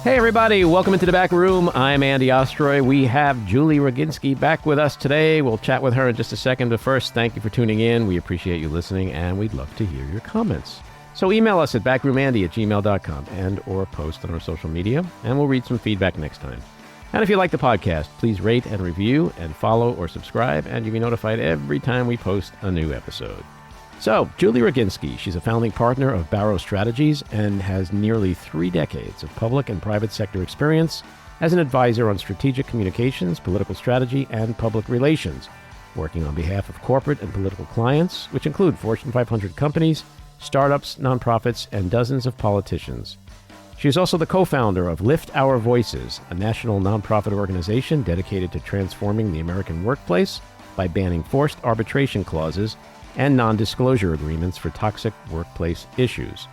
Hey everybody, welcome into the back room. I'm Andy Ostroy. We have Julie Roginsky back with us today. We'll chat with her in just a second, but first, thank you for tuning in. We appreciate you listening, and we'd love to hear your comments. So email us at backroomandy@gmail.com and or post on our social media, and we'll read some feedback next time. And if you like the podcast, please rate and review and follow or subscribe, and you'll be notified every time we post a new episode. So, Julie Roginsky, she's a founding partner of Baro Strategies and has nearly 3 decades of public and private sector experience as an advisor on strategic communications, political strategy, and public relations, working on behalf of corporate and political clients, which include Fortune 500 companies, startups, nonprofits, and dozens of politicians. She is also the co-founder of Lift Our Voices, a national nonprofit organization dedicated to transforming the American workplace by banning forced arbitration clauses and non-disclosure agreements for toxic workplace issues.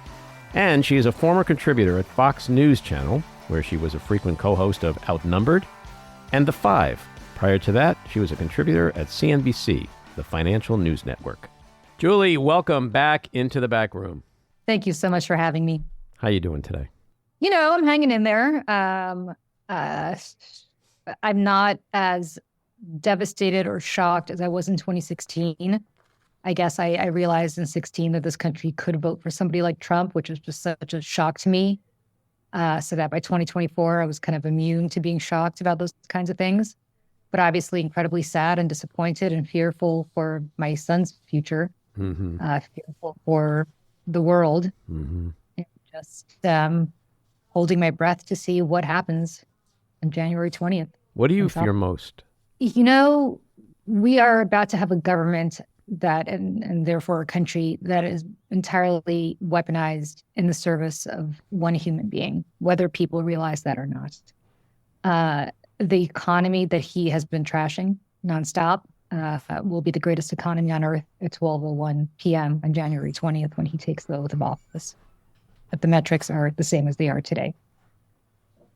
And she is a former contributor at Fox News Channel, where she was a frequent co-host of Outnumbered and The Five. Prior to that, she was a contributor at CNBC, the financial news network. Julie, welcome back into the back room. Thank you so much for having me. How you doing today? You know, I'm hanging in there. I'm not as devastated or shocked as I was in 2016. I guess I realized in 2016 that this country could vote for somebody like Trump, which was just such a shock to me. So that by 2024, I was kind of immune to being shocked about those kinds of things. But obviously incredibly sad and disappointed and fearful for my son's future, fearful for the world, and just holding my breath to see what happens on January 20th. What do you fear most? You know, we are about to have a government that, and therefore a country that is entirely weaponized in the service of one human being, whether people realize that or not. The economy that he has been trashing nonstop will be the greatest economy on earth at 12:01 p.m. on January 20th when he takes the oath of office. But the metrics are the same as they are today.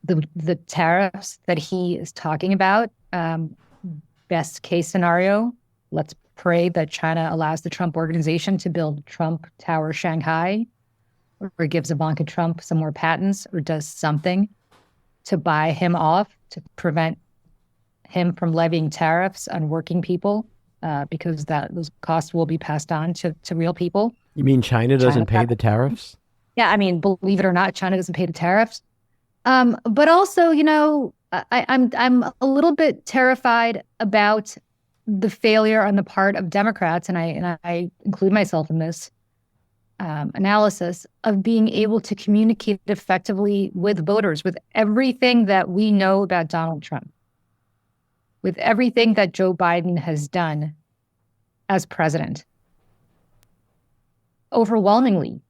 The tariffs that he is talking about, best case scenario, let's pray that China allows the Trump organization to build Trump Tower Shanghai, or gives Ivanka Trump some more patents, or does something to buy him off to prevent him from levying tariffs on working people, because those costs will be passed on to real people. You mean China doesn't pay the tariffs? Yeah, I mean, believe it or not, China doesn't pay the tariffs. But also, you know, I'm a little bit terrified about the failure on the part of Democrats, and I include myself in this analysis, of being able to communicate effectively with voters, with everything that we know about Donald Trump, with everything that Joe Biden has done as president. Overwhelmingly,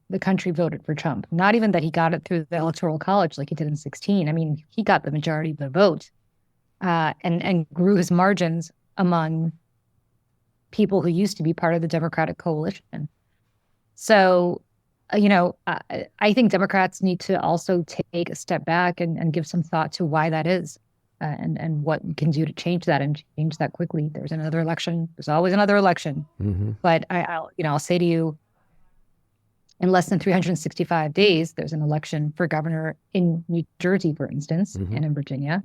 the country voted for Trump. Not even that he got it through the Electoral College like he did in 2016. I mean, he got the majority of the vote, and grew his margins among people who used to be part of the Democratic coalition. So, you know, I think Democrats need to also take a step back and give some thought to why that is, and what we can do to change that, and change that quickly. There's another election. There's always another election. But I'll say to you, in less than 365 days, there's an election for governor in New Jersey, for instance, and in Virginia.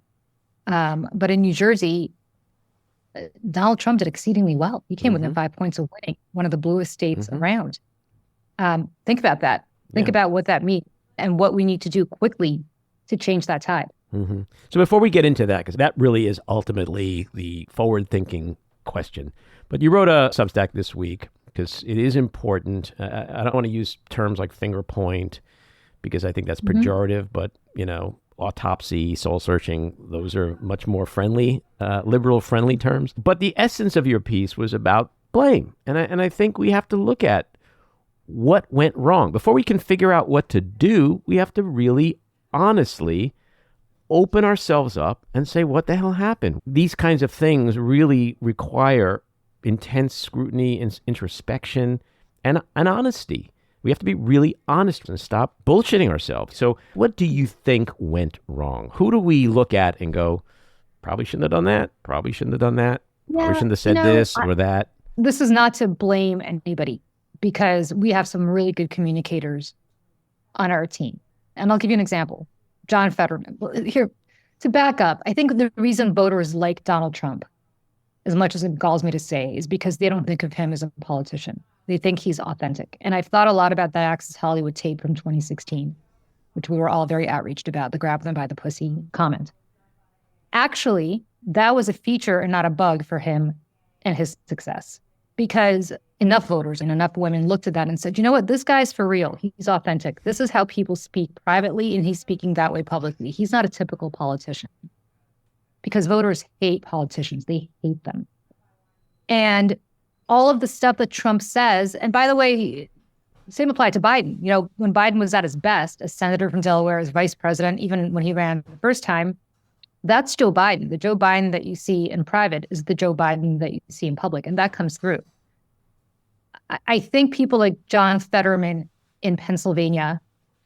But in New Jersey, Donald Trump did exceedingly well. He came within 5 points of winning, one of the bluest states around. Think about that. Think about what that means and what we need to do quickly to change that tide. So before we get into that, because that really is ultimately the forward-thinking question, but you wrote a Substack this week, because it is important. I don't want to use terms like finger point, because I think that's pejorative, but, you know, autopsy, soul searching, those are much more friendly, liberal friendly terms. But the essence of your piece was about blame. And I think we have to look at what went wrong. Before we can figure out what to do, we have to really honestly open ourselves up and say, what the hell happened? These kinds of things really require intense scrutiny and introspection and honesty. We have to be really honest and stop bullshitting ourselves. So what do you think went wrong? Who do we look at and go, probably shouldn't have done that, probably shouldn't have done that, probably shouldn't have said this or that? This is not to blame anybody, because we have some really good communicators on our team. And I'll give you an example. John Fetterman. Well, here, to back up, I think the reason voters like Donald Trump, as much as it galls me to say, is because they don't think of him as a politician. They think he's authentic. And I've thought a lot about that Access Hollywood tape from 2016, which we were all very outraged about, the grab them by the pussy comment. Actually, that was a feature and not a bug for him and his success, because enough voters and enough women looked at that and said, you know what, this guy's for real. He's authentic. This is how people speak privately, and he's speaking that way publicly. He's not a typical politician, because voters hate politicians. They hate them. And all of the stuff that Trump says, and by the way, same applied to Biden. You know, when Biden was at his best, as senator from Delaware, as vice president, even when he ran the first time, that's Joe Biden. The Joe Biden that you see in private is the Joe Biden that you see in public, and that comes through. I think people like John Fetterman in Pennsylvania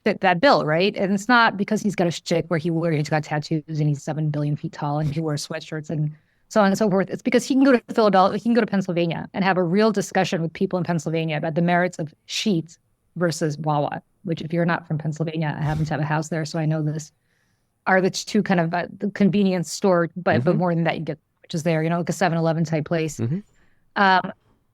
fit that bill, right? And it's not because he's got a shtick where he's got tattoos and he's 7 billion feet tall and he wears sweatshirts and so on and so forth. It's because he can go to Philadelphia, he can go to Pennsylvania and have a real discussion with people in Pennsylvania about the merits of Sheetz versus Wawa, which, if you're not from Pennsylvania, I happen to have a house there, so I know this, are the two kind of the convenience store, but more than that, you get, which is there, you know, like a 7-Eleven type place.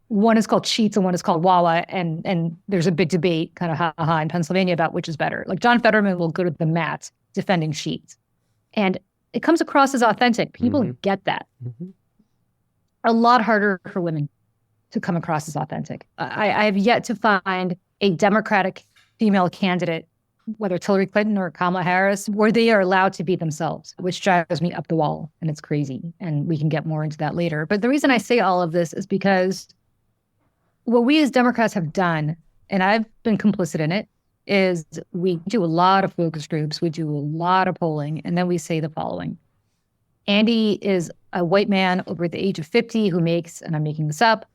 One is called Sheetz and one is called Wawa, and there's a big debate kind of ha-ha in Pennsylvania about which is better. Like John Fetterman will go to the mat defending Sheetz. And it comes across as authentic. People get that. A lot harder for women to come across as authentic. I have yet to find a Democratic female candidate, whether it's Hillary Clinton or Kamala Harris, where they are allowed to be themselves, which drives me up the wall, and it's crazy. And we can get more into that later. But the reason I say all of this is because what we as Democrats have done, and I've been complicit in it, is we do a lot of focus groups, we do a lot of polling, and then we say the following. Andy is a white man over the age of 50 who makes, and I'm making this up,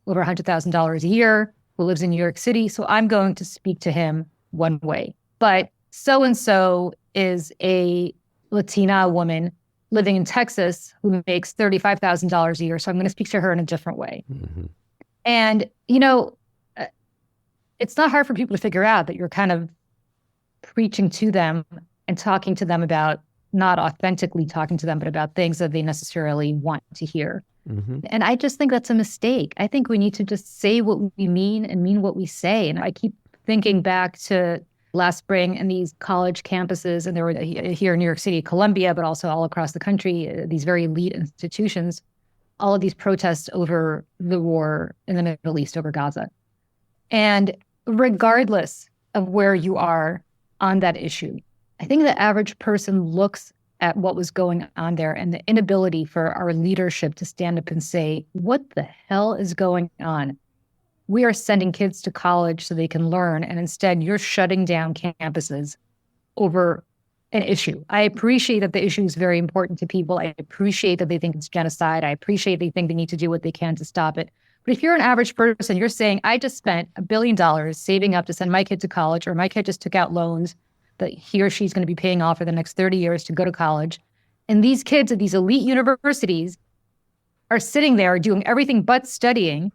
over $100,000 a year, who lives in New York City, so I'm going to speak to him one way. But so-and-so is a Latina woman living in Texas who makes $35,000 a year, so I'm going to speak to her in a different way. And, you know, it's not hard for people to figure out that you're kind of preaching to them and talking to them about, not authentically talking to them, but about things that they necessarily want to hear. And I just think that's a mistake. I think we need to just say what we mean and mean what we say. And I keep thinking back to last spring and these college campuses, and there were here in New York City, Columbia, but also all across the country, these very elite institutions, all of these protests over the war in the Middle East, over Gaza. And regardless of where you are on that issue, I think the average person looks at what was going on there and the inability for our leadership to stand up and say, what the hell is going on? We are sending kids to college so they can learn, and instead you're shutting down campuses over an issue. I appreciate that the issue is very important to people. I appreciate that they think it's genocide. I appreciate they think they need to do what they can to stop it. But if you're an average person, you're saying, I just spent $1 billion saving up to send my kid to college, or my kid just took out loans that he or she's going to be paying off for the next 30 years to go to college. And these kids at these elite universities are sitting there doing everything but studying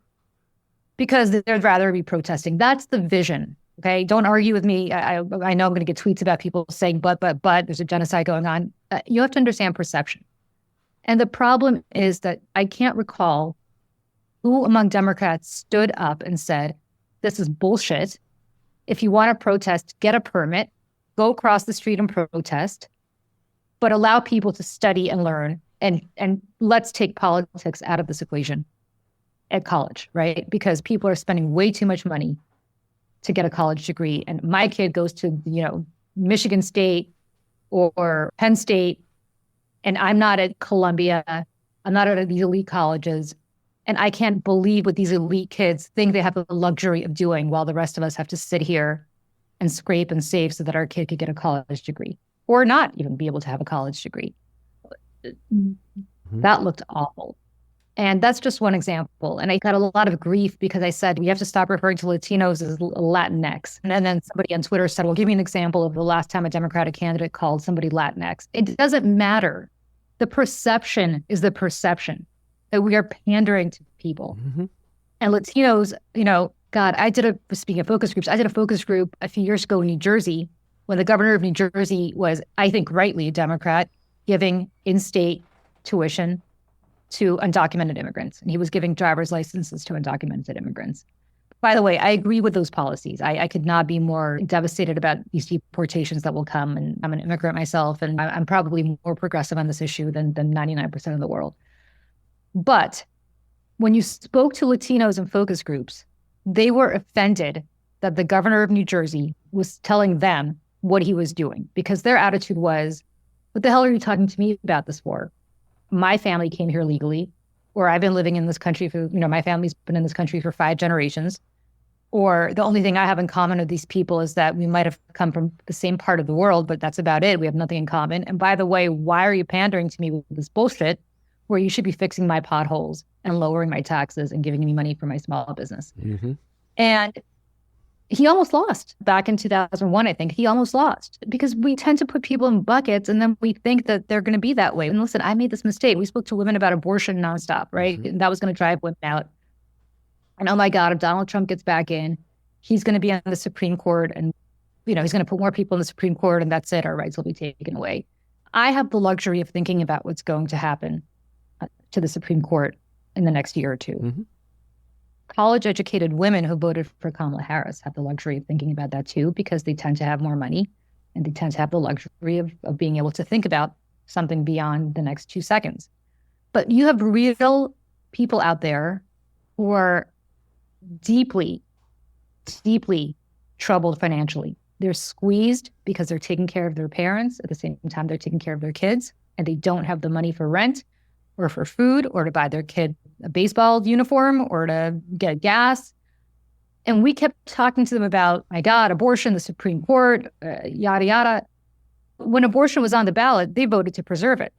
because they'd rather be protesting. That's the vision. Okay, don't argue with me. I know I'm going to get tweets about people saying, but, there's a genocide going on. You have to understand perception. And the problem is that I can't recall who among Democrats stood up and said, this is bullshit. If you want to protest, get a permit, go across the street and protest, but allow people to study and learn. And let's take politics out of this equation at college, right? Because people are spending way too much money to get a college degree. And my kid goes to, Michigan State or Penn State, and I'm not at Columbia. I'm not at these elite colleges. And I can't believe what these elite kids think they have the luxury of doing while the rest of us have to sit here and scrape and save so that our kid could get a college degree or not even be able to have a college degree. That looked awful. And that's just one example. And I got a lot of grief because I said, we have to stop referring to Latinos as Latinx. And then somebody on Twitter said, well, give me an example of the last time a Democratic candidate called somebody Latinx. It doesn't matter. The perception is the perception that we are pandering to people. And Latinos, God, speaking of focus groups, I did a focus group a few years ago in New Jersey when the governor of New Jersey was, I think rightly, a Democrat, giving in-state tuition to undocumented immigrants. And he was giving driver's licenses to undocumented immigrants. By the way, I agree with those policies. I could not be more devastated about these deportations that will come. And I'm an immigrant myself, and I'm probably more progressive on this issue than 99% of the world. But when you spoke to Latinos in focus groups, they were offended that the governor of New Jersey was telling them what he was doing, because their attitude was, what the hell are you talking to me about this for? My family came here legally, or I've been living in this country for, my family's been in this country for 5 generations. Or the only thing I have in common with these people is that we might have come from the same part of the world, but that's about it. We have nothing in common. And by the way, why are you pandering to me with this bullshit where you should be fixing my potholes and lowering my taxes and giving me money for my small business? Mm-hmm. And he almost lost back in 2001, I think. He almost lost because we tend to put people in buckets and then we think that they're going to be that way. And listen, I made this mistake. We spoke to women about abortion nonstop, right? Mm-hmm. And that was going to drive women out. And oh my God, if Donald Trump gets back in, he's going to be on the Supreme Court and, he's going to put more people in the Supreme Court and that's it. Our rights will be taken away. I have the luxury of thinking about what's going to happen to the Supreme Court in the next year or two. Mm-hmm. College-educated women who voted for Kamala Harris have the luxury of thinking about that too, because they tend to have more money and they tend to have the luxury of being able to think about something beyond the next 2 seconds. But you have real people out there who are deeply, deeply troubled financially. They're squeezed because they're taking care of their parents at the same time they're taking care of their kids, and they don't have the money for rent or for food or to buy their kid a baseball uniform or to get gas. And we kept talking to them about, my God, abortion, the Supreme Court, yada, yada. When abortion was on the ballot, they voted to preserve it.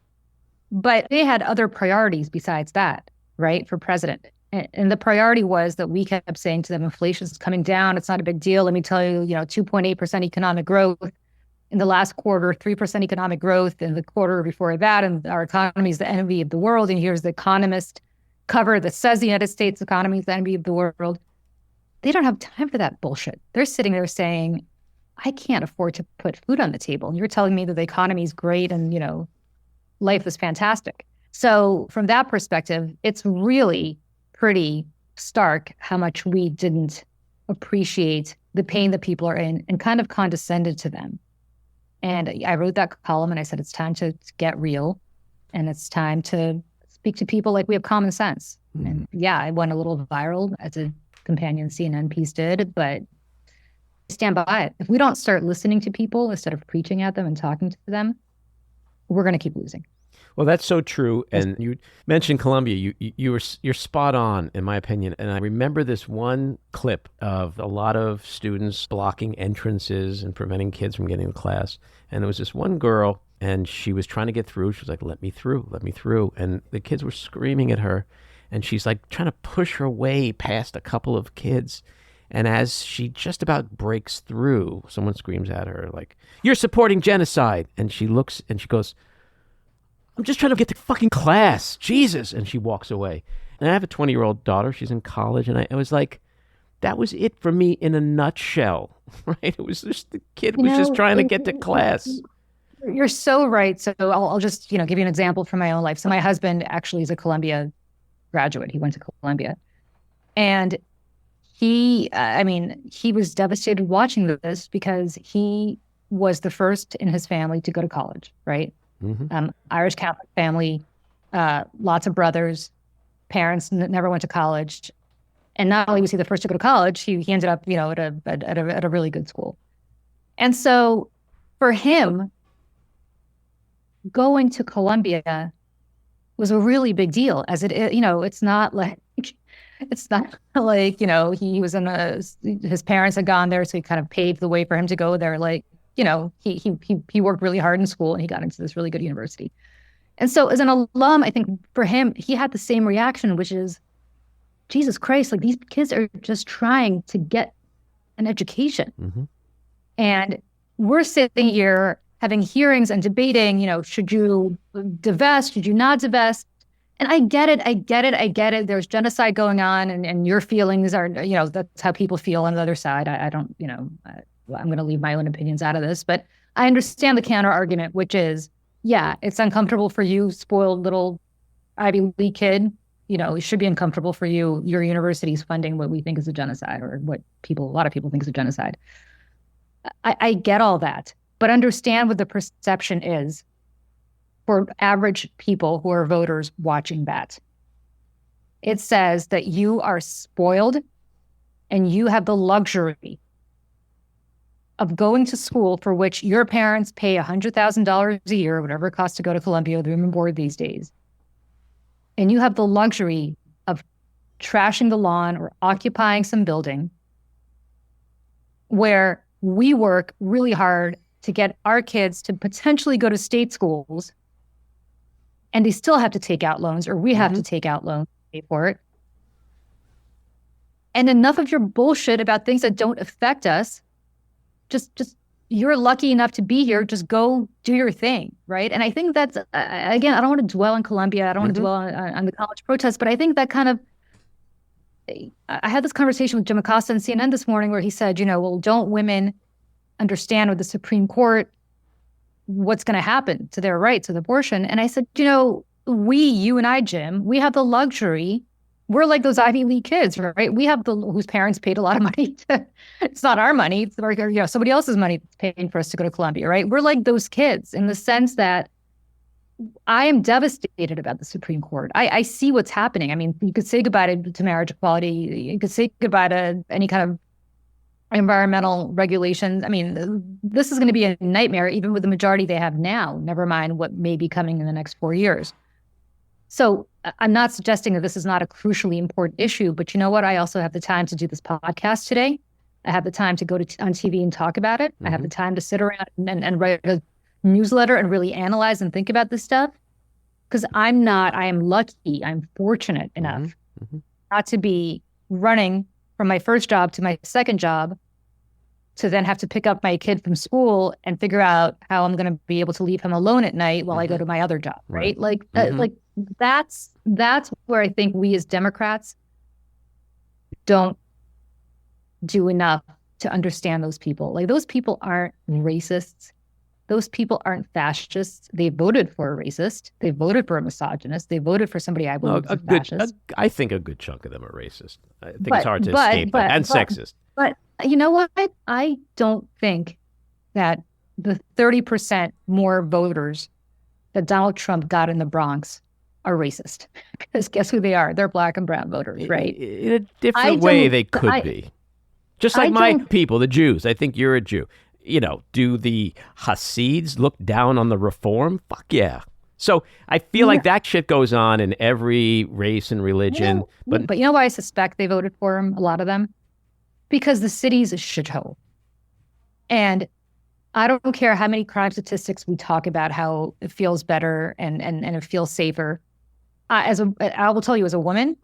But they had other priorities besides that, right, for president. And the priority was that we kept saying to them, inflation is coming down. It's not a big deal. Let me tell you, 2.8% economic growth in the last quarter, 3% economic growth in the quarter before that. And our economy is the envy of the world. And here's the Economist cover that says the United States economy is the envy of the world. They don't have time for that bullshit. They're sitting there saying, I can't afford to put food on the table. And you're telling me that the economy is great and, life is fantastic. So from that perspective, it's really pretty stark how much we didn't appreciate the pain that people are in and kind of condescended to them. And I wrote that column and I said, it's time to get real and it's time to speak to people like we have common sense. Mm-hmm. And yeah, I went a little viral as a companion CNN piece did, but stand by it. If we don't start listening to people instead of preaching at them and talking to them, we're going to keep losing. Well, that's so true. And you mentioned Columbia. You're spot on, in my opinion. And I remember this one clip of a lot of students blocking entrances and preventing kids from getting to class. And there was this one girl, and she was trying to get through. She was like, let me through, let me through. And the kids were screaming at her. And she's like trying to push her way past a couple of kids. And as she just about breaks through, someone screams at her like, you're supporting genocide. And she looks and she goes, I'm just trying to get to fucking class. Jesus. And she walks away. And I have a 20-year-old daughter. She's in college. And I was like, that was it for me in a nutshell, right? It was just the kid was just trying to get to class. You're so right. So I'll just, give you an example from my own life. So my husband actually is a Columbia graduate. He went to Columbia. And he was devastated watching this because he was the first in his family to go to college, right? Mm-hmm. Irish Catholic family, lots of brothers, parents never went to college. And not only was he the first to go to college, he ended up, at a really good school. And so for him, going to Columbia was a really big deal, as it, it's not like he was his parents had gone there, so he kind of paved the way for him to go there. Like, he worked really hard in school and he got into this really good university. And so as an alum, I think for him, he had the same reaction, which is, Jesus Christ, like these kids are just trying to get an education. Mm-hmm. And we're sitting here having hearings and debating, should you divest, should you not divest? And I get it. There's genocide going on and your feelings are, that's how people feel on the other side. I don't, I'm going to leave my own opinions out of this, but I understand the counter argument, which is, yeah, it's uncomfortable for you, spoiled little Ivy League kid. It should be uncomfortable for you. Your university's funding what we think is a genocide, or what a lot of people think is a genocide. I get all that, but understand what the perception is for average people who are voters watching that. It says that you are spoiled and you have the luxury of going to school for which your parents pay $100,000 a year, whatever it costs to go to Columbia, the room and board these days. And you have the luxury of trashing the lawn or occupying some building where we work really hard to get our kids to potentially go to state schools, and they still have to take out loans, or we have to take out loans to pay for it. And enough of your bullshit about things that don't affect us. Just you're lucky enough to be here. Just go do your thing, right? And I think that's, again, I don't want to dwell on Columbia. I don't want to dwell on the college protests, but I think that kind of, I had this conversation with Jim Acosta on CNN this morning where he said, well, don't women understand with the Supreme Court what's going to happen to their rights with abortion? And I said, you and I, Jim, we have the luxury. We're like those Ivy League kids, right? We have whose parents paid a lot of money. It's not our money. It's somebody else's money that's paying for us to go to Columbia, right? We're like those kids in the sense that I am devastated about the Supreme Court. I see what's happening. I mean, you could say goodbye to marriage equality. You could say goodbye to any kind of environmental regulations. I mean, this is going to be a nightmare, even with the majority they have now, never mind what may be coming in the next 4 years. So I'm not suggesting that this is not a crucially important issue, but you know what? I also have the time to do this podcast today. I have the time to go on TV and talk about it. I have the time to sit around and write a newsletter and really analyze and think about this stuff. Because I am lucky, I'm fortunate enough not to be running from my first job to my second job to then have to pick up my kid from school and figure out how I'm going to be able to leave him alone at night while I go to my other job, right? Like that's where I think we as Democrats don't do enough to understand those people. Like, those people aren't racists. Those people aren't fascists. They voted for a racist. They voted for a misogynist. They voted for somebody I believe is a fascist. I think a good chunk of them are racist. I think it's hard to escape that. And sexist. But you know what? I don't think that the 30% more voters that Donald Trump got in the Bronx are racist. Because guess who they are? They're black and brown voters, right? In a different way, they could be. Just like my people, the Jews. I think you're a Jew. Do the Hasids look down on the reform? Fuck yeah. So I feel like that shit goes on in every race and religion. But you know why I suspect they voted for him, a lot of them? Because the city's a shithole. And I don't care how many crime statistics we talk about, how it feels better and it feels safer. I will tell you, as a woman,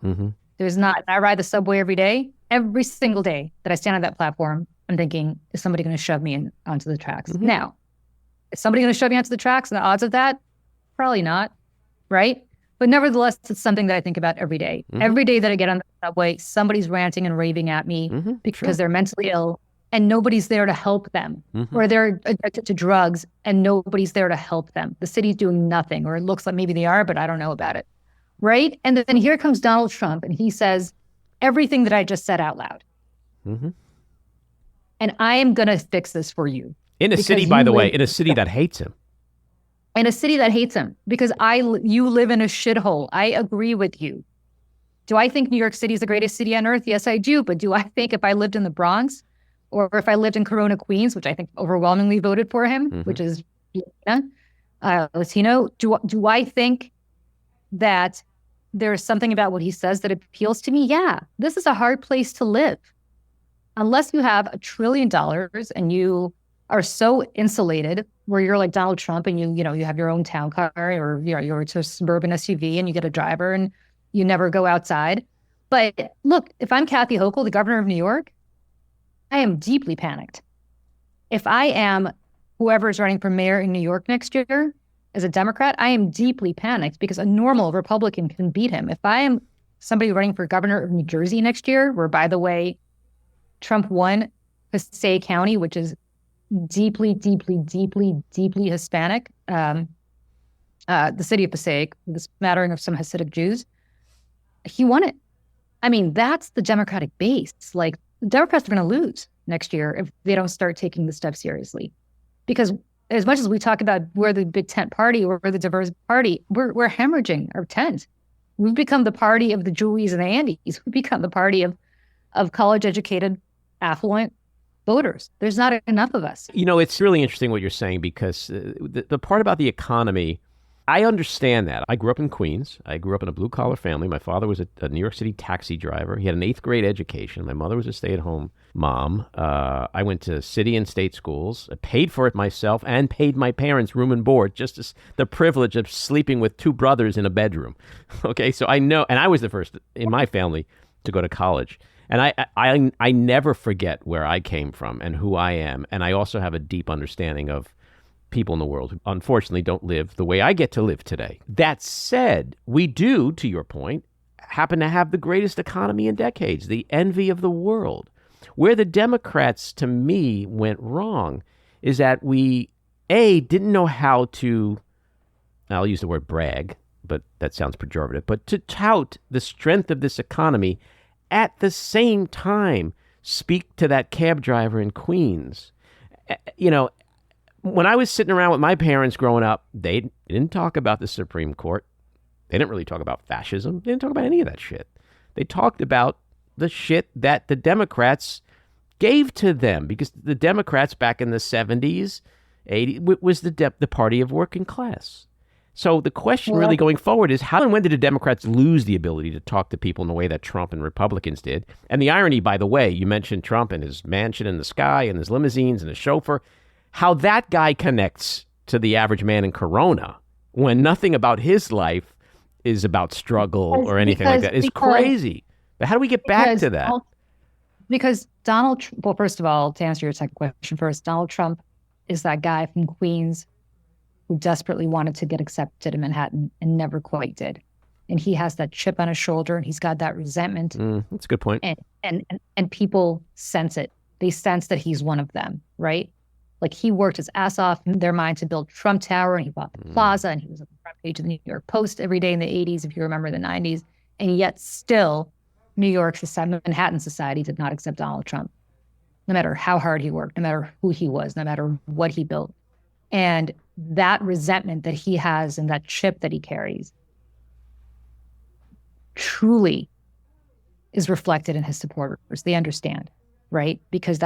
I ride the subway every day. Every single day that I stand on that platform, I'm thinking, is somebody going to shove me onto the tracks? Now, is somebody going to shove me onto the tracks? And the odds of that, probably not, right? But nevertheless, it's something that I think about every day. Every day that I get on the subway, somebody's ranting and raving at me because they're mentally ill and nobody's there to help them. Or they're addicted to drugs and nobody's there to help them. The city's doing nothing, or it looks like maybe they are, but I don't know about it, right? And then here comes Donald Trump and he says everything that I just said out loud. And I am going to fix this for you. In a city, by the way, in a city that hates him. In a city that hates him, because you live in a shithole. I agree with you. Do I think New York City is the greatest city on earth? Yes, I do. But do I think if I lived in the Bronx or if I lived in Corona, Queens, which I think overwhelmingly voted for him, which is Latino, do I think that there's something about what he says that appeals to me? Yeah, this is a hard place to live. Unless you have $1 trillion and you are so insulated where you're like Donald Trump and you have your own town car, or you're a suburban SUV and you get a driver and you never go outside. But look, if I'm Kathy Hochul, the governor of New York, I am deeply panicked. If I am whoever is running for mayor in New York next year as a Democrat, I am deeply panicked because a normal Republican can beat him. If I am somebody running for governor of New Jersey next year, where, by the way, Trump won Passaic County, which is deeply, deeply, deeply, deeply Hispanic, the city of Passaic, the smattering of some Hasidic Jews, he won it. I mean, that's the Democratic base. Like, the Democrats are going to lose next year if they don't start taking this stuff seriously. Because as much as we talk about we're the big tent party or we're the diverse party, we're hemorrhaging our tent. We've become the party of the Julies and the Andes. We've become the party of college-educated, affluent voters. There's not enough of us. You know, it's really interesting what you're saying, because the part about the economy, I understand that. I grew up in Queens. I grew up in a blue-collar family. My father was a New York City taxi driver. He had an 8th grade education. My mother was a stay-at-home mom. I went to city and state schools. I paid for it myself and paid my parents room and board, just as the privilege of sleeping with 2 brothers in a bedroom. Okay, so I know, and I was the first in my family to go to college. And I never forget where I came from and who I am. And I also have a deep understanding of people in the world who unfortunately don't live the way I get to live today. That said, we do, to your point, happen to have the greatest economy in decades, the envy of the world. Where the Democrats, to me, went wrong is that we, A, didn't know how to, I'll use the word brag, but that sounds pejorative, but to tout the strength of this economy, at the same time speak to that cab driver in Queens. You know, when I was sitting around with my parents growing up, they didn't talk about the Supreme Court. They didn't really talk about fascism. They didn't talk about any of that shit. They talked about the shit that the Democrats gave to them, because the Democrats back in the 70s, 80s, was the party of working class. So the question really going forward is, how and when did the Democrats lose the ability to talk to people in the way that Trump and Republicans did? And the irony, by the way, you mentioned Trump and his mansion in the sky and his limousines and his chauffeur, how that guy connects to the average man in Corona when nothing about his life is about struggle or anything like that is crazy. But how do we get back to that? Because well, first of all, to answer your second question first, Donald Trump is that guy from Queens who desperately wanted to get accepted in Manhattan and never quite did. And he has that chip on his shoulder, and he's got that resentment. That's a good point. And people sense it. They sense that he's one of them, right? Like, he worked his ass off in their mind to build Trump Tower, and he bought the plaza, and he was on the front page of the New York Post every day in the 80s, if you remember the 90s. And yet still, Manhattan society did not accept Donald Trump, no matter how hard he worked, no matter who he was, no matter what he built. And that resentment that he has and that chip that he carries truly is reflected in his supporters. They understand, right? Because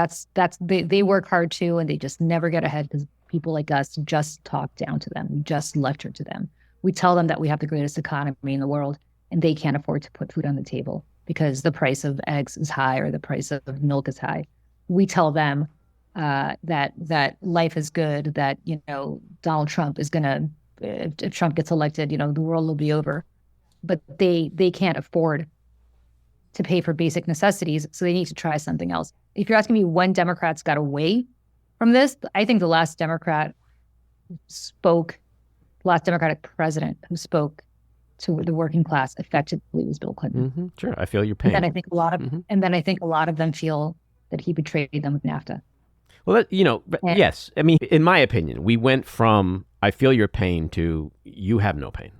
they work hard too, and they just never get ahead because people like us just talk down to them. We just lecture to them. We tell them that we have the greatest economy in the world, and they can't afford to put food on the table because the price of eggs is high or the price of milk is high. We tell them that life is good, that, you know, Donald Trump is gonna, if Trump gets elected, you know, the world will be over. But they can't afford to pay for basic necessities, so they need to try something else. If you're asking me when Democrats got away from this, I think the last Democratic president who spoke to the working class effectively was Bill Clinton. Sure, I feel your pain. And then I think a lot of them feel that he betrayed them with NAFTA. Well, yes. I mean, in my opinion, we went from I feel your pain to you have no pain.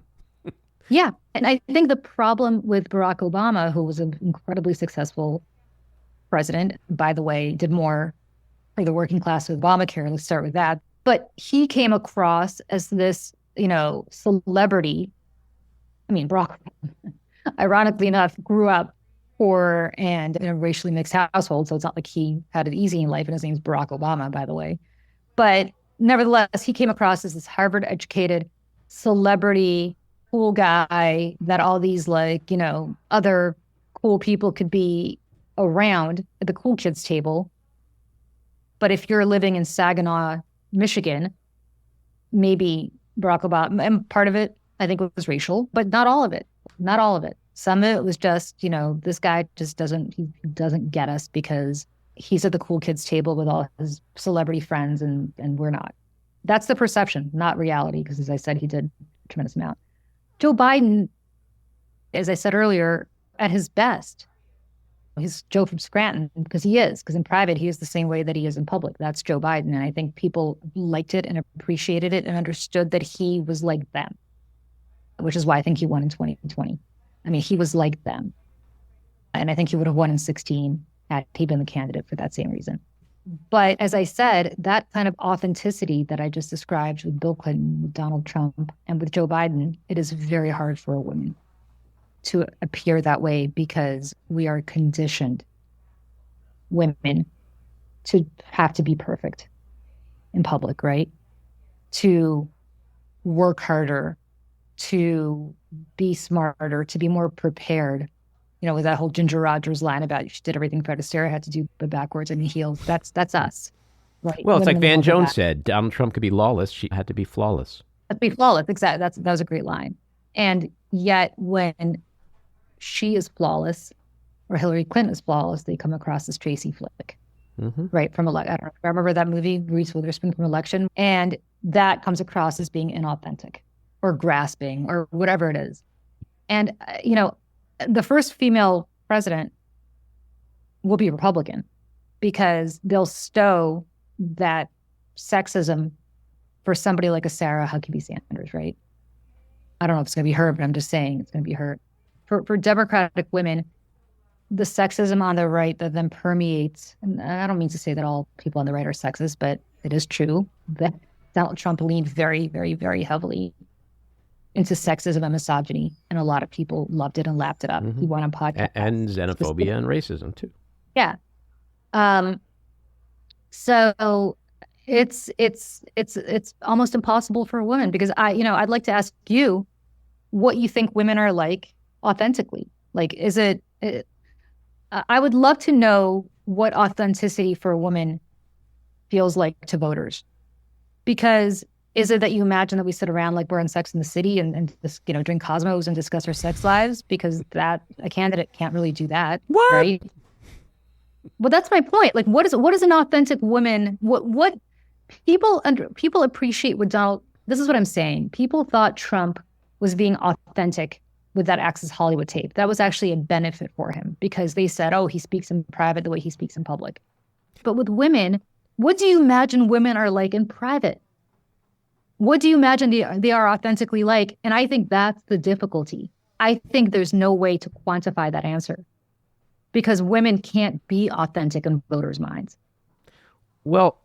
Yeah. And I think the problem with Barack Obama, who was an incredibly successful president, by the way, did more for the working class with Obamacare. Let's start with that. But he came across as this, you know, celebrity. I mean, Barack, ironically enough, grew up poor and in a racially mixed household. So it's not like he had it easy in life. And his name's Barack Obama, by the way. But nevertheless, he came across as this Harvard-educated celebrity, cool guy that all these, like, you know, other cool people could be around at the cool kids table. But if you're living in Saginaw, Michigan, maybe Barack Obama, and part of it, I think, was racial, but not all of it. Not all of it. Some of it was just, you know, this guy just doesn't get us because he's at the cool kids table with all his celebrity friends and we're not. That's the perception, not reality, because as I said, he did a tremendous amount. Joe Biden, as I said earlier, at his best, he's Joe from Scranton, because in private, he is the same way that he is in public. That's Joe Biden. And I think people liked it and appreciated it and understood that he was like them, which is why I think he won in 2020. I mean, he was like them. And I think he would have won in 16 had he been the candidate for that same reason. But as I said, that kind of authenticity that I just described with Bill Clinton, with Donald Trump, and with Joe Biden, it is very hard for a woman to appear that way because we are conditioned, women, to have to be perfect in public, right? To work harder, to be smarter, to be more prepared. With that whole Ginger Rogers line about she did everything Fred Astaire had to do, but backwards and heels. That's us, right? Well, it's like Van Jones said, Donald Trump could be lawless. She had to be flawless. Had to be flawless, exactly. That was a great line. And yet when she is flawless or Hillary Clinton is flawless, they come across as Tracy Flick, right? From I don't know, I remember that movie, Reese Witherspoon from Election, and that comes across as being inauthentic or grasping or whatever it is. And, the first female president will be a Republican because they'll stow that sexism for somebody like a Sarah Huckabee Sanders, right? I don't know if it's going to be her, but I'm just saying it's going to be her. For Democratic women, the sexism on the right that then permeates, and I don't mean to say that all people on the right are sexist, but it is true that Donald Trump leaned very, very, very heavily into sexism and misogyny, and a lot of people loved it and lapped it up. He went on podcasts. And xenophobia and racism, too. Yeah. So it's almost impossible for a woman because I'd like to ask you what you think women are like authentically. Like, I would love to know what authenticity for a woman feels like to voters, because is it that you imagine that we sit around like we're in Sex and the City and just, drink Cosmos and discuss our sex lives? Because a candidate can't really do that. What? Right? Well, that's my point. Like, what is an authentic woman? What people appreciate with Donald. This is what I'm saying. People thought Trump was being authentic with that Access Hollywood tape. That was actually a benefit for him because they said, oh, he speaks in private the way he speaks in public. But with women, what do you imagine women are like in private? What do you imagine they are authentically like? And I think that's the difficulty. I think there's no way to quantify that answer because women can't be authentic in voters' minds. Well,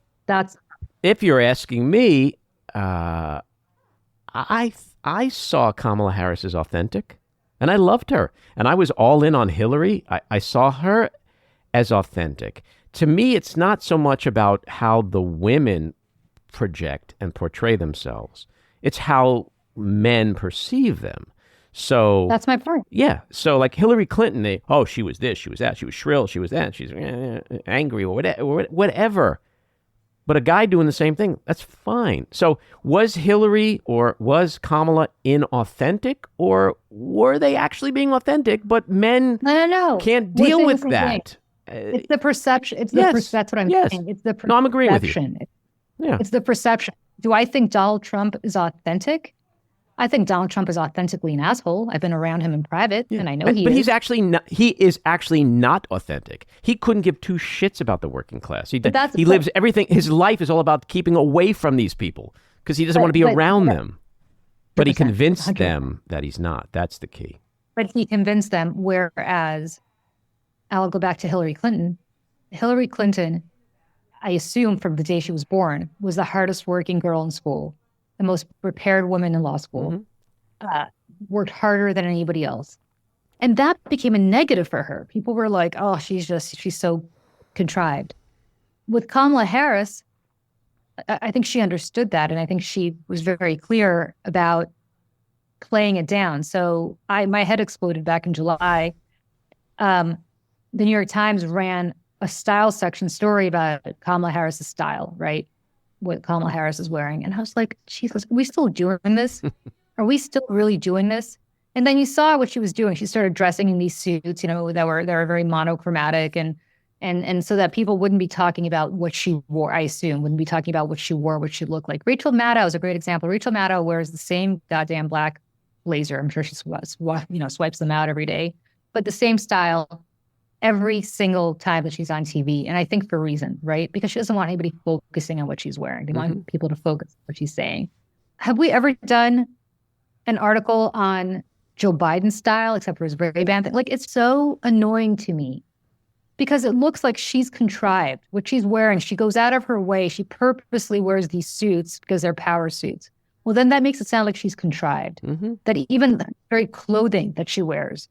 if you're asking me, I saw Kamala Harris as authentic, and I loved her, and I was all in on Hillary. I saw her as authentic. To me, it's not so much about how the women project and portray themselves. It's how men perceive them. So that's my point. Yeah. So like Hillary Clinton, she was this, she was that, she was shrill, she was that, she's angry or whatever. But a guy doing the same thing, that's fine. So was Hillary or was Kamala inauthentic, or were they actually being authentic, but men can't deal with that? It's the perception. That's what I'm saying. It's the perception. No, I'm agreeing with you. Yeah. It's the perception. Do I think Donald Trump is authentic? I think Donald Trump is authentically an asshole. I've been around him in private, and I know he is. But he is actually not authentic. He couldn't give two shits about the working class. He lives everything. His life is all about keeping away from these people because he doesn't want to be around them. But he convinced 100%. Them that he's not. That's the key. But he convinced them, whereas I'll go back to Hillary Clinton. Hillary Clinton, I assume from the day she was born, was the hardest working girl in school, the most prepared woman in law school, worked harder than anybody else. And that became a negative for her. People were like, oh, she's so contrived. With Kamala Harris, I think she understood that. And I think she was very clear about playing it down. So my head exploded back in July. The New York Times ran a style section story about Kamala Harris's style, right? What Kamala Harris is wearing. And I was like, Jesus, are we still doing this? Are we still really doing this? And then you saw what she was doing. She started dressing in these suits, that were very monochromatic and so that people wouldn't be talking about what she wore, I assume, wouldn't be talking about what she wore, what she looked like. Rachel Maddow is a great example. Rachel Maddow wears the same goddamn black blazer. I'm sure she swipes them out every day, but the same style. every single time that she's on TV. And I think for a reason, right? Because she doesn't want anybody focusing on what she's wearing. They want people to focus on what she's saying. Have we ever done an article on Joe Biden's style, except for his Ray-Ban thing? Like, it's so annoying to me because it looks like she's contrived what she's wearing. She goes out of her way. She purposely wears these suits because they're power suits. Well, then that makes it sound like she's contrived. That even the very clothing that she wears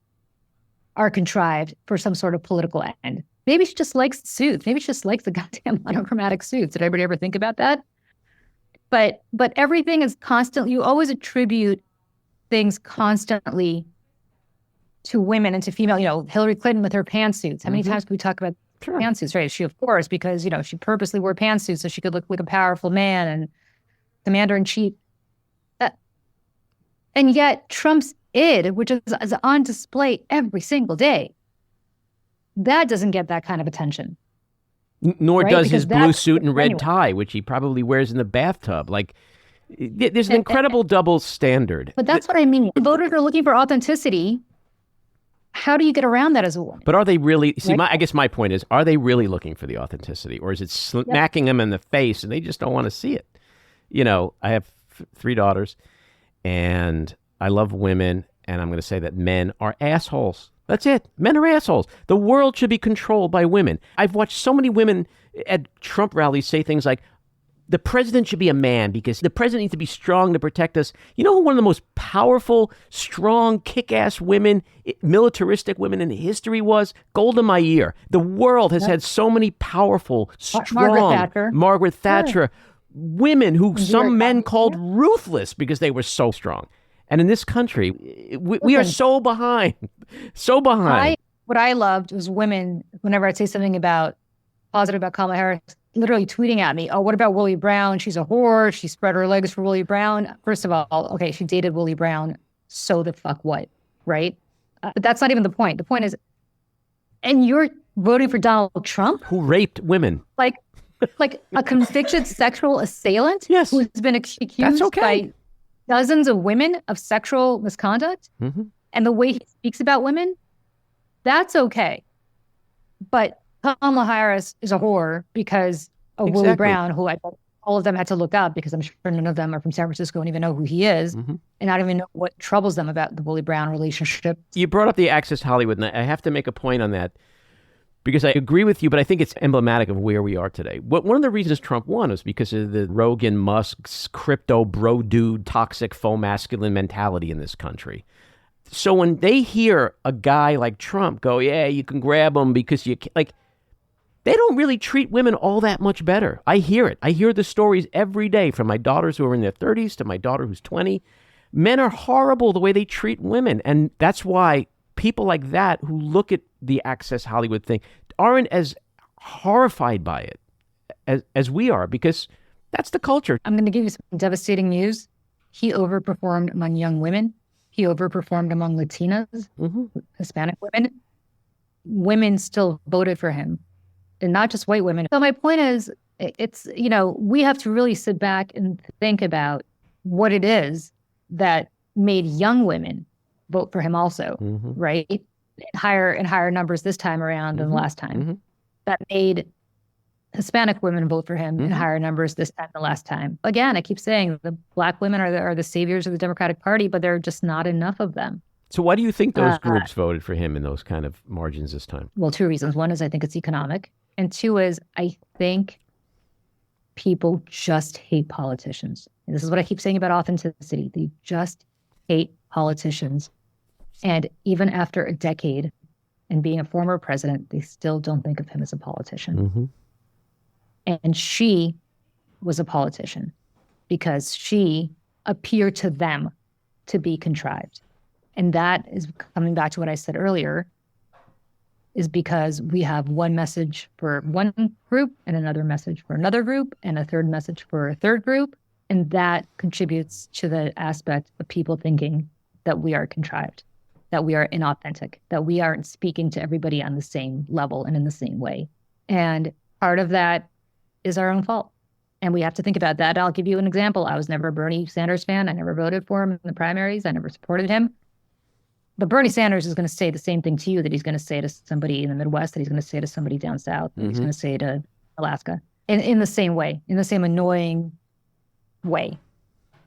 are contrived for some sort of political end. Maybe she just likes suits. Maybe she just likes the goddamn monochromatic suits. Did anybody ever think about that? But everything is constant. You always attribute things constantly to women and to female. You know, Hillary Clinton with her pantsuits. How many times can we talk about pantsuits? Right? She, of course, because, you know, she purposely wore pantsuits so she could look like a powerful man and commander-in-chief. And yet Trump's id, which is on display every single day, that doesn't get that kind of attention. Nor does his blue suit and red tie, which he probably wears in the bathtub. Like, there's an incredible double standard. But that's what I mean. Voters are looking for authenticity. How do you get around that as a woman? But are they really? See, I guess my point is, are they really looking for the authenticity? Or is it smacking them in the face and they just don't want to see it? You know, I have 3 daughters. And I love women, and I'm going to say that men are assholes. That's it. Men are assholes. The world should be controlled by women. I've watched so many women at Trump rallies say things like, the president should be a man because the president needs to be strong to protect us. You know who one of the most powerful, strong, kick-ass women, militaristic women in history was? Golda Meir. The world has had so many powerful, strong... Margaret Thatcher. Women who some men called ruthless because they were so strong. And in this country, we are so behind, so behind. What I loved was women, whenever I'd say something positive about Kamala Harris, literally tweeting at me, oh, what about Willie Brown? She's a whore. She spread her legs for Willie Brown. First of all, okay, she dated Willie Brown. So the fuck what, right? But that's not even the point. The point is, and you're voting for Donald Trump? Who raped women. Like a convicted sexual assailant who's been accused by dozens of women of sexual misconduct, and the way he speaks about women, that's okay. But Kamala Harris is a whore because of Willie Brown, who all of them had to look up because I'm sure none of them are from San Francisco and even know who he is, and I don't even know what troubles them about the Willie Brown relationship. You brought up the Access Hollywood, and I have to make a point on that. Because I agree with you, but I think it's emblematic of where we are today. One of the reasons Trump won was because of the Rogan, Musk's crypto bro dude, toxic faux masculine mentality in this country. So when they hear a guy like Trump go, yeah, you can grab him because you can, like, they don't really treat women all that much better. I hear it. I hear the stories every day from my daughters who are in their 30s to my daughter who's 20. Men are horrible the way they treat women. And that's why people like that who look at the Access Hollywood thing aren't as horrified by it as we are, because that's the culture. I'm going to give you some devastating news. He overperformed among young women. He overperformed among Latinas, Hispanic women. Women still voted for him, and not just white women. So my point is, it's, you know, we have to really sit back and think about what it is that made young women vote for him also, right? In higher numbers this time around than the last time. That made Hispanic women vote for him in higher numbers this time than the last time. Again, I keep saying the Black women are the saviors of the Democratic Party, but there are just not enough of them. So why do you think those groups voted for him in those kind of margins this time? Well, 2 reasons. One is I think it's economic. And 2 is I think people just hate politicians. And this is what I keep saying about authenticity. They just hate politicians. And even after a decade and being a former president, they still don't think of him as a politician. And she was a politician because she appeared to them to be contrived. And that is coming back to what I said earlier, is because we have one message for one group and another message for another group and a third message for a third group. And that contributes to the aspect of people thinking that we are contrived, that we are inauthentic, that we aren't speaking to everybody on the same level and in the same way. And part of that is our own fault. And we have to think about that. I'll give you an example. I was never a Bernie Sanders fan. I never voted for him in the primaries. I never supported him. But Bernie Sanders is going to say the same thing to you that he's going to say to somebody in the Midwest, that he's going to say to somebody down south, that he's going to say to Alaska, in the same way, in the same annoying way.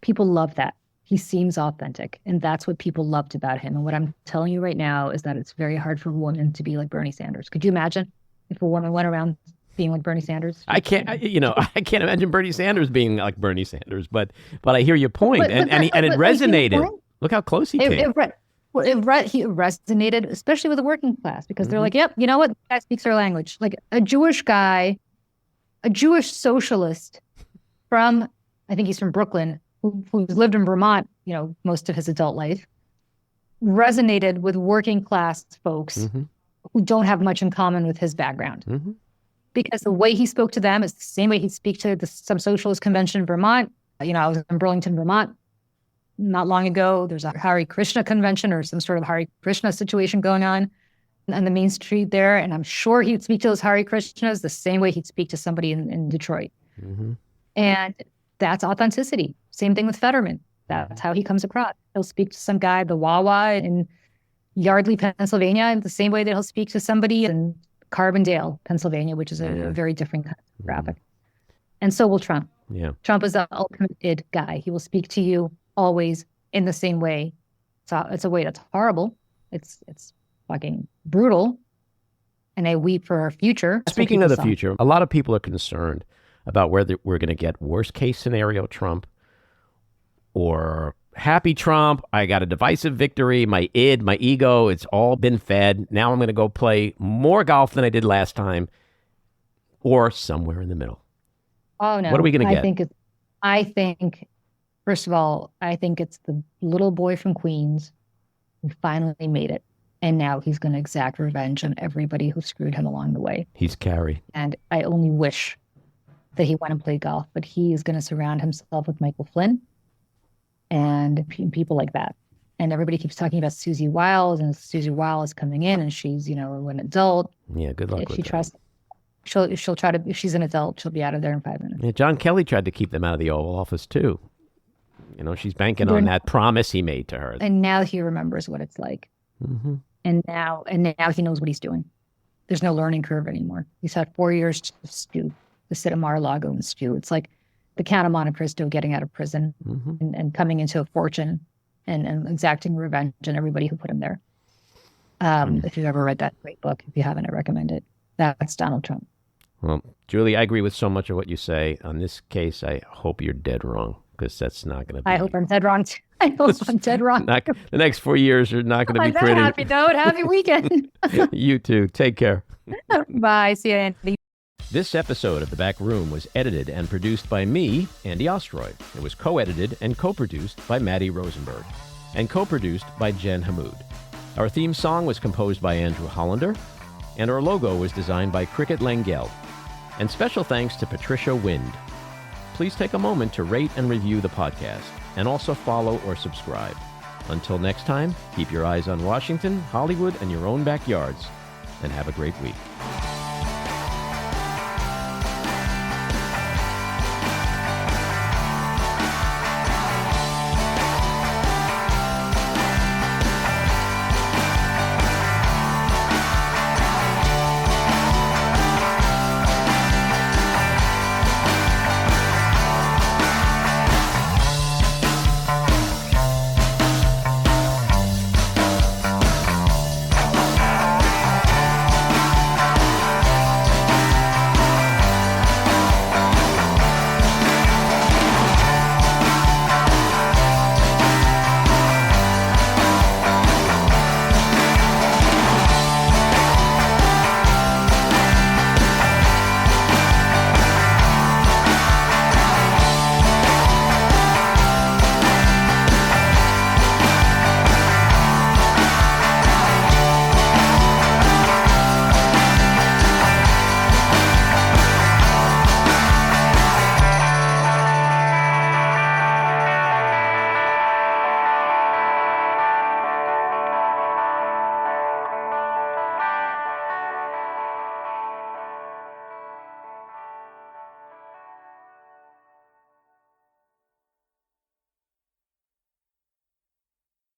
People love that. He seems authentic, and that's what people loved about him. And what I'm telling you right now is that it's very hard for a woman to be like Bernie Sanders. Could you imagine if a woman went around being like Bernie Sanders? I can't imagine Bernie Sanders being like Bernie Sanders, but I hear your point, and it resonated. Look how close he came. He resonated, especially with the working class, because they're like, yep, you know what? The guy speaks our language. Like a Jewish guy, a Jewish socialist from, I think he's from Brooklyn, who's lived in Vermont, most of his adult life, resonated with working class folks who don't have much in common with his background. Because the way he spoke to them is the same way he'd speak to some socialist convention in Vermont. I was in Burlington, Vermont not long ago. There's a Hare Krishna convention or some sort of Hare Krishna situation going on the main street there. And I'm sure he'd speak to those Hare Krishnas the same way he'd speak to somebody in Detroit. And that's authenticity. Same thing with Fetterman. That's how he comes across. He'll speak to some guy at the Wawa in Yardley, Pennsylvania, in the same way that he'll speak to somebody in Carbondale, Pennsylvania, which is a very different kind of graphic. And so will Trump. Yeah. Trump is the ultimate id guy. He will speak to you always in the same way. So it's a way that's horrible. It's fucking brutal. And I weep for our future. Speaking of the future, a lot of people are concerned about whether we're going to get worst case scenario Trump or happy Trump. I got a divisive victory. My id, my ego, it's all been fed. Now I'm going to go play more golf than I did last time, or somewhere in the middle. Oh, no. What are we going to get? I think, first of all, I think it's the little boy from Queens who finally made it. And now he's going to exact revenge on everybody who screwed him along the way. He's Carrie. And I only wish that he went and played golf, but he is going to surround himself with Michael Flynn and people like that. And everybody keeps talking about Susie Wiles, and Susie Wiles is coming in, and she's, an adult. Yeah, good luck with that. She'll try to, if she's an adult, she'll be out of there in 5 minutes. Yeah, John Kelly tried to keep them out of the Oval Office too. She's banking on that promise he made to her. And now he remembers what it's like. And now he knows what he's doing. There's no learning curve anymore. He's had 4 years to stew, to sit at Mar-a-Lago and stew. It's like the Count of Monte Cristo getting out of prison and coming into a fortune and exacting revenge on everybody who put him there. If you've ever read that great book, if you haven't, I recommend it. That's Donald Trump. Well, Julie, I agree with so much of what you say. On this case, I hope you're dead wrong, because that's not going to be... I hope I'm dead wrong, too. I hope I'm dead wrong. The next 4 years are not going to be pretty. Happy note. Happy weekend. You too. Take care. Bye. See you, Andy. This episode of The Back Room was edited and produced by me, Andy Ostroy. It was co-edited and co-produced by Maddie Rosenberg and co-produced by Jen Hammoud. Our theme song was composed by Andrew Hollander, and our logo was designed by Cricket Langell. And special thanks to Patricia Wind. Please take a moment to rate and review the podcast, and also follow or subscribe. Until next time, keep your eyes on Washington, Hollywood, and your own backyards, and have a great week.